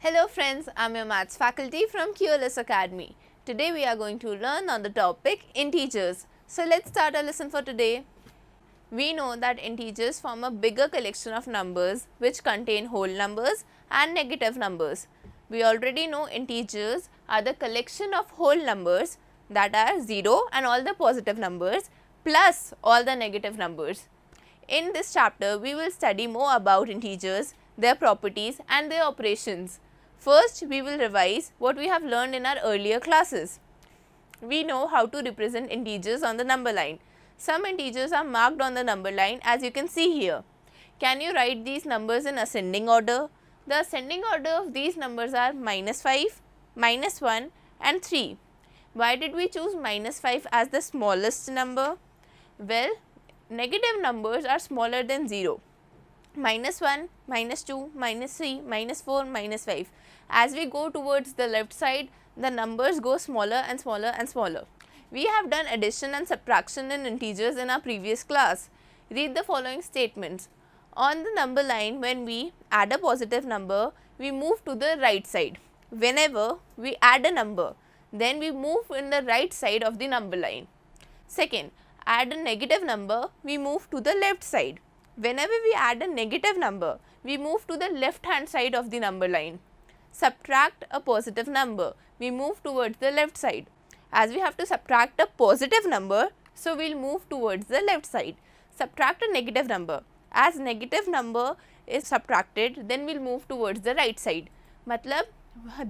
Hello friends, I'm your maths faculty from QLS Academy. Today we are going to learn on the topic integers. So let's start our lesson for today. We know that integers form a bigger collection of numbers which contain whole numbers and negative numbers. We already know integers are the collection of whole numbers, that are 0 and all the positive numbers plus all the negative numbers. In this chapter, we will study more about integers, their properties and their operations. First, we will revise what we have learned in our earlier classes. We know how to represent integers on the number line. Some integers are marked on the number line as you can see here. Can you write these numbers in ascending order? The ascending order of these numbers are -5, -1 and 3. Why did we choose -5 as the smallest number? Well, negative numbers are smaller than 0. -1, -2, -3, -4, -5. As we go towards the left side, the numbers go smaller and smaller and smaller. We have done addition and subtraction in integers in our previous class. Read the following statements. On the number line, when we add a positive number, we move to the right side. Whenever we add a number, then we move in the right side of the number line. Second, add a negative number, we move to the left side. Whenever we add a negative number, we move to the left hand side of the number line. Subtract a positive number, we move towards the left side. As we have to subtract a positive number, so we will move towards the left side. Subtract a negative number, as negative number is subtracted, then we will move towards the right side. मतलब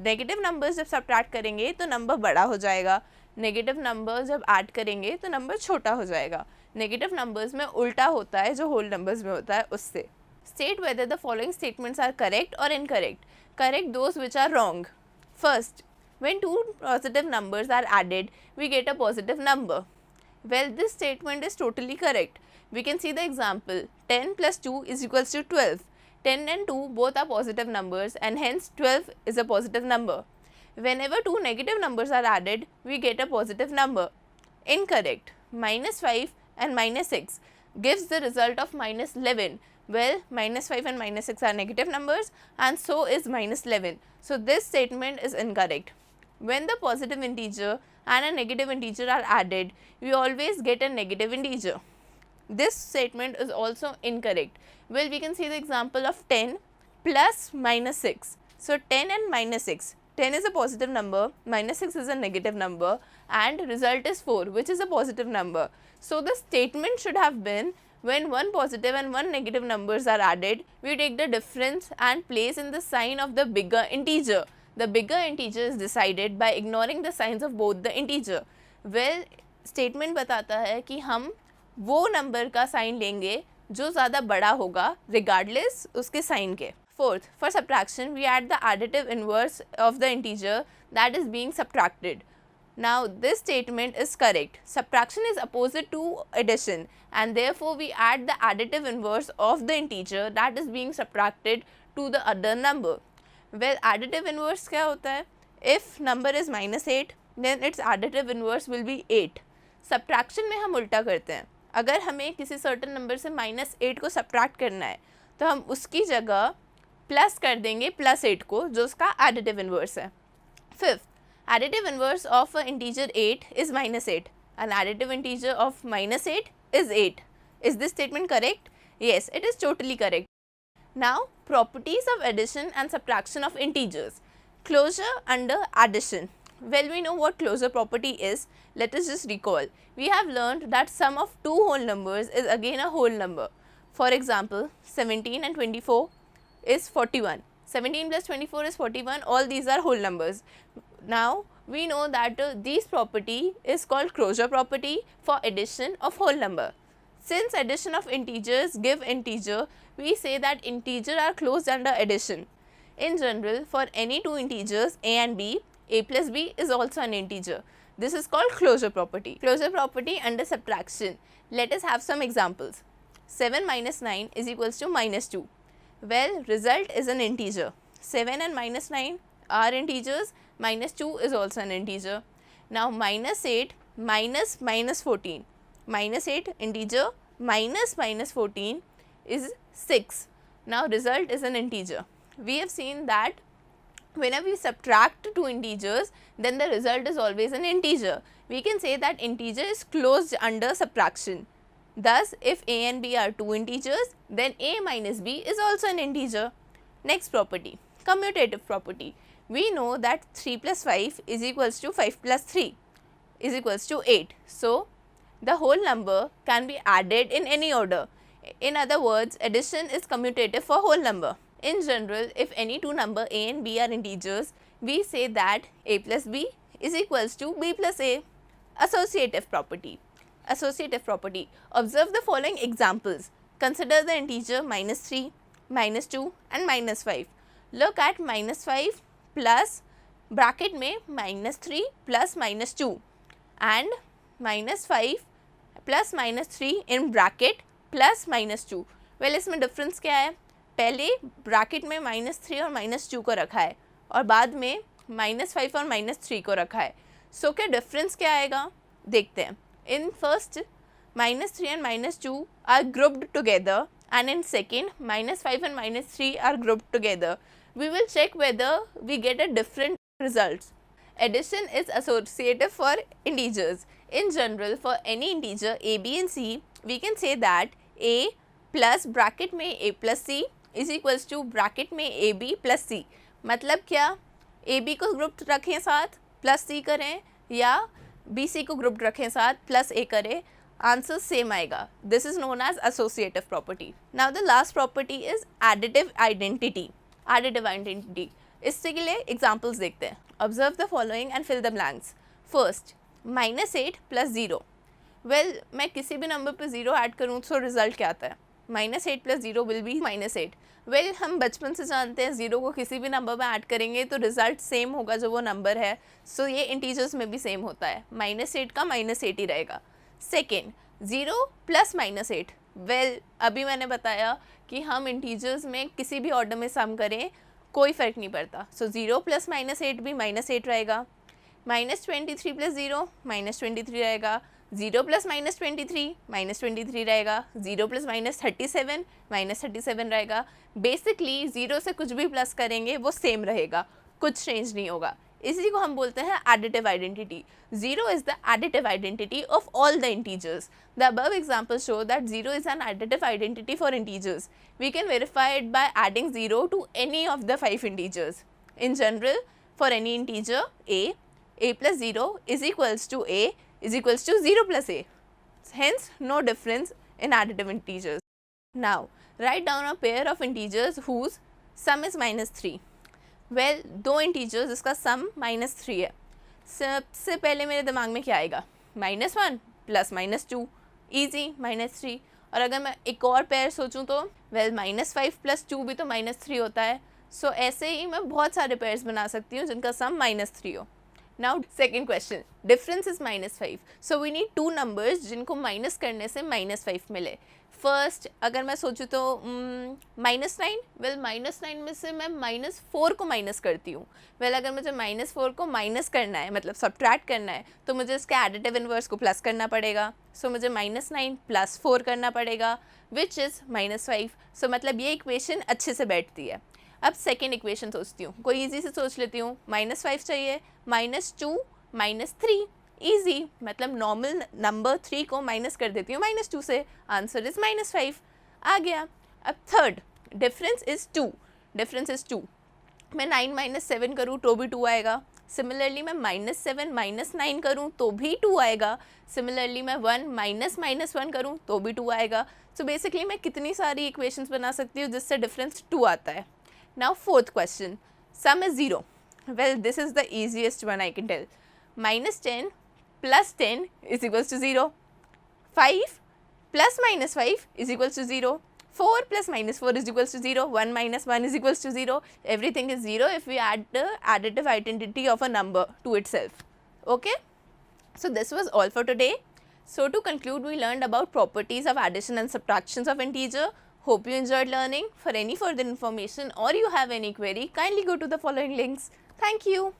negative numbers जब subtract करेंगे तो number बड़ा हो जाएगा, negative number जब add करेंगे तो नंबर छोटा हो जाएगा. नेगेटिव नंबर्स में उल्टा होता है जो होल नंबर्स में होता है उससे. State whether the following statements are correct or incorrect. Correct those which are wrong. First, when two positive numbers are added, we get a positive number. Well, this statement is totally correct. We can see the example. 10 plus 2 is equals to 12. 10 and 2 both are positive numbers and hence 12 is a positive number. Whenever two negative numbers are added, we get a positive number. Incorrect. -5 and -6 gives the result of -11. Well, -5 and -6 are negative numbers and so is -11. So this statement is incorrect. When the positive integer and a negative integer are added, we always get a negative integer. This statement is also incorrect. Well, we can see the example of 10 plus -6. So 10 and -6. 10 is a positive number, -6 is a negative number and result is 4, which is a positive number. So the statement should have been, when one positive and one negative numbers are added, we take the difference and place in the sign of the bigger integer. The bigger integer is decided by ignoring the signs of both the integer. Well, statement बताता है कि हम वो number का sign लेंगे जो ज़्यादा बड़ा होगा regardless उसके साइन के. Fourth, for subtraction, we add the additive inverse of the integer that is being subtracted. Now, this statement is correct. Subtraction is opposite to addition and therefore we add the additive inverse of the integer that is being subtracted to the other number. Well, additive inverse क्या होता है? If number is -8, then its additive inverse will be 8. Subtraction में हम उल्टा करते हैं. अगर हमें किसी certain number से -8 को subtract करना है, तो हम उसकी जगह प्लस कर देंगे +8 को, जो उसका additive inverse है. Fifth, additive inverse of an integer 8 is -8. An additive integer of -8 is 8. Is this statement correct? Yes, it is totally correct. Now, properties of addition and subtraction of integers. Closure under addition. Well, we know what closure property is. Let us just recall. We have learned that sum of two whole numbers is again a whole number. For example, 17 and 24 is 41. 17 plus 24 is 41. All these are whole numbers. Now, we know that this property is called closure property for addition of whole number. Since addition of integers give integer, we say that integers are closed under addition. In general, for any two integers a and b, a plus b is also an integer. This is called closure property. Closure property under subtraction. Let us have some examples. 7 minus 9 is equals to -2. Well, result is an integer. 7 and -9 are integers, -2 is also an integer. Now, -8 minus -14. -8 integer minus -14 is 6. Now, result is an integer. We have seen that whenever we subtract two integers, then the result is always an integer. We can say that integer is closed under subtraction. Thus, if a and b are two integers, then a minus b is also an integer. Next property, commutative property. We know that 3 plus 5 is equals to 5 plus 3 is equals to 8. So, the whole number can be added in any order. In other words, addition is commutative for whole number. In general, if any two number a and b are integers, we say that a plus b is equals to b plus a. Associative property. Associative property. Observe the following examples. Consider the integer minus 3, minus 2 and minus 5. Look at minus 5 plus bracket में minus 3 plus minus 2 and minus 5 plus minus 3 in bracket plus minus 2. Well, इसमें difference क्या है? पहले bracket में -3 और -2 को रखा है और बाद में -5 और -3 को रखा है. सो क्या डिफरेंस क्या आएगा देखते हैं. In first -3 and -2 are grouped together and in second -5 and -3 are grouped together. We will check whether we get a different results. Addition is associative for integers. In general, for any integer a, b and c, we can say that a plus bracket में a plus c is equals to bracket में a b plus c. मतलब क्या, a b को group रखें साथ plus c करें या b c को ग्रुप रखें साथ प्लस a करें, आंसर सेम आएगा. This is known as associative property. Now the last property is additive identity. Additive identity, इससे के लिए एग्जाम्पल्स देखते हैं. Observe the following and fill the blanks. First, -8 plus 0. Well, मैं किसी भी नंबर पे 0 ऐड करूँ तो रिजल्ट क्या आता है? -8 प्लस 0 विल बी -8. वेल, हम बचपन से जानते हैं 0 को किसी भी नंबर में ऐड करेंगे तो रिजल्ट सेम होगा जो वो नंबर है. सो ये इंटीजर्स में भी सेम होता है. -8 का -8 ही रहेगा. Second, 0 plus -8. वेल, अभी मैंने बताया कि हम इंटीजर्स में किसी भी ऑर्डर में सम करें कोई फ़र्क नहीं पड़ता. सो 0 प्लस -8 भी -8 रहेगा. -23 प्लस 0 -23 रहेगा. 0 प्लस -23 -23 रहेगा. 0 प्लस -37 -37 रहेगा. बेसिकली 0 से कुछ भी प्लस करेंगे वो सेम रहेगा, कुछ चेंज नहीं होगा. इसी को हम बोलते हैं additive identity. 0 is the additive identity of all the integers. The above examples show that 0 is an additive identity for integers. We can verify it by adding 0 to any of the 5 integers. In general, for any integer a plus 0 is equals to a is equals to 0 plus a. Hence, no difference in additive integers. Now, write down a pair of integers whose sum is -3. Well, दो integers जिसका सम -3 है. सबसे पहले मेरे दिमाग में क्या आएगा? -1 प्लस -2, ईजी -3. और अगर मैं एक और पेयर सोचूं तो वेल, -5 प्लस 2 भी तो -3 होता है. सो ऐसे ही मैं बहुत सारे पेयर्स बना सकती हूँ जिनका सम -3 हो. Now second question, difference is -5. So we need two numbers जिनको माइनस करने से -5 मिले. फर्स्ट, अगर मैं सोचूँ तो -9. वेल, -9 में से मैं -4 को माइनस करती हूँ. वेल, अगर मुझे -4 को माइनस करना है, मतलब सब्ट्रैक्ट करना है, तो मुझे इसके एडिटिव इनवर्स को प्लस करना पड़ेगा. सो मुझे -9 प्लस 4 करना पड़ेगा विच इज़ -5. सो मतलब ये इक्वेशन अच्छे से बैठती है. अब सेकेंड इक्वेशन सोचती हूँ, कोई ईजी से सोच लेती हूँ. -5 चाहिए, -2 -3. ईजी, मतलब नॉर्मल नंबर 3 को माइनस कर देती हूँ -2 से. आंसर इज -5 आ गया. अब third, difference is 2. Difference is 2. मैं 9 - 7 करूँ तो भी 2 आएगा. सिमिलरली मैं -7 -9 करूँ तो भी 2 आएगा. सिमिलरली मैं 1 -1 करूँ तो भी 2 आएगा. सो बेसिकली मैं कितनी सारी इक्वेशंस बना सकती हूँ जिससे डिफरेंस 2 आता है. Now fourth question, sum is 0. Well, this is the easiest one I can tell. -10 plus 10 is equals to 0. 5 plus -5 is equals to 0. 4 plus -4 is equals to 0. 1 minus 1 is equals to 0. Everything is 0 if we add the additive identity of a number to itself. Okay? So this was all for today. So to conclude, we learned about properties of addition and subtractions of integer. Hope you enjoyed learning. For any further information or you have any query, kindly go to the following links. Thank you.